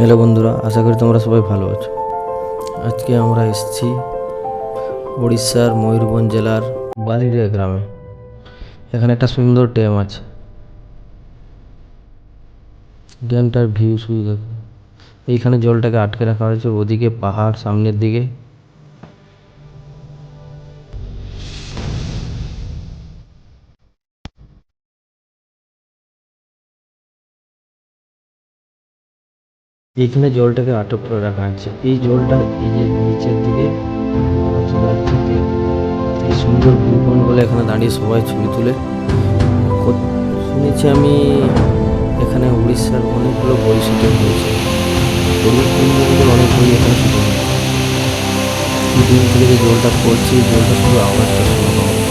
Hello বন্ধুরা, আশা করি তোমরা সবাই ভালো আছো। আজকে আমরা এসেছি উড়িষ্যার ময়ূরভঞ্জ জেলার বালিরিয়া গ্রামে। এখানে একটা সুন্দর ড্যাম আছে। ড্যামটার ভিউ শুধু দেখো। এইখানে জলটাকে আটকে রাখা হয়েছে, ওদিকে পাহাড় সামনের দিকে। এইখানে জলটাকে আটক করে রাখা আছে। এই জলটা এই যে নিচের দিকে চলে যাচ্ছে দিয়ে। এই সুন্দর ভিউ পয়েন্ট বলে এখানে দাঁড়িয়ে সবাই ছবি তুলে। শুনেছি আমি এখানে উড়িষ্যার অনেকগুলো বই শুটিং হয়েছে। হলুদ কুঞ্জগুলোর অনেক বই এখানে শুটিং হয়েছে। দিন থেকে যে জলটা পড়ছে, এই জলটা শুধু আওয়াজটা শোনা পাবো।